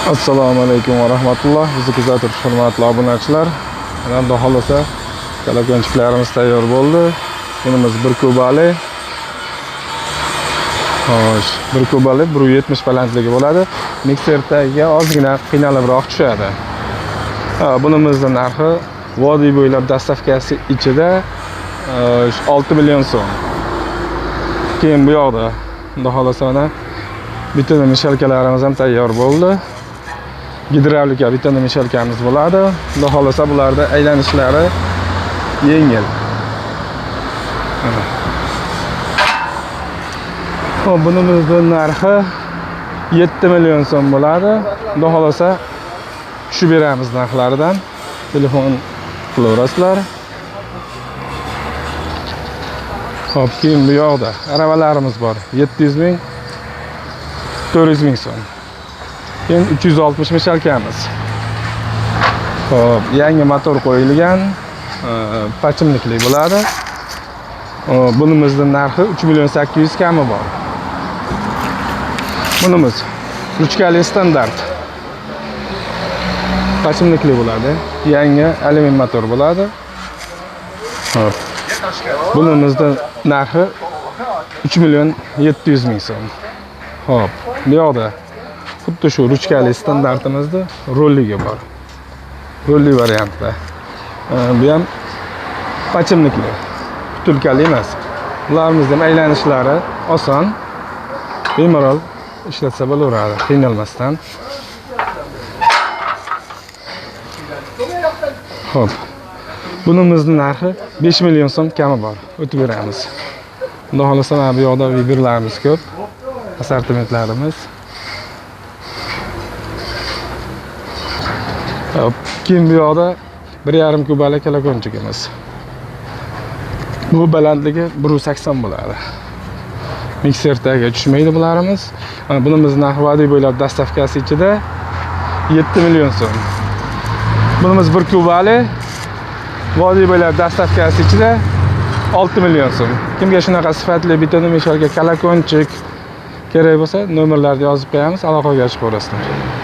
Assalomu alaykum va rahmatulloh. Bizni kuzatib hurmatli obunachilar. Endi xohlasa kalakonchiklarimiz tayyor bo'ldi. Bunimiz 1 kubali. Xo'sh, 1 kubali 170 balandligi bo'ladi. Mikserdagiga ozgina qiynalibroq tushadi. Bunimizning narxi vodiy bo'ylab dastavkasi ichida 6 million so'm. Keyin bu yoqda xudo xolasa mana bitta mishalkalarimiz ham tayyor bo'ldi. Gidravlika bitta mishalkamiz bo'ladi. Xudo xolasa bularda aylanishlari yengil. Xo'p, bunimizning narxi 7 million so'm bo'ladi. Xudo xolasa tushib beramiz narxlaridan. Telefon qilaverasizlar. Xo'p, keyin bu yoqda aravalarimiz bor. 700 ming, 400 ming so'm. Keyin 360 mishalkamiz. Xo'p, yangi motor qo'yilgan, pachimlikli bo'ladi. Bunimizning narxi 3 million 800 kami bor. Bunimiz ruchkali standart. Pachimlikli bo'ladi. Yangi alyumin motor bo'ladi. Xo'p. Bunimizning narxi 3 million 700 ming so'm. Xo'p, bu yoqda xuddi shu ruchkali standartimizda rolligi bor. Rolli variantda. Bu ham pachimlikli, butulkali emas. Ularimizni aylanishlari oson. Bemalol ishlatsa bo'laveradi, qiynalmasdan. Xo'p. Bunimizning narxi 5 million so'm kami bor. O'tib beramiz. Xudo xolasa mana bu yoqda vibrlarimiz ko'p. Assortimentlarimiz. Hop, keyin bu yoqda 1,5 kubali kalakonchigimiz. Bu balandligi 180 bo'ladi. Mikserdaga tushmaydi bularimiz. Bunimiz narxi vodiy bo'ylab dastavkasi ichida 7 million so'm. Bunimiz 1 kubali vodiy bo'ylab dastavkasi ichida 6 million so'm. Kimga shunaqa sifatli bitta mishalga kalakonchik kerak bo'lsa, nomerlarni yozib qo'yamiz, aloqaga chiqaverasizlar.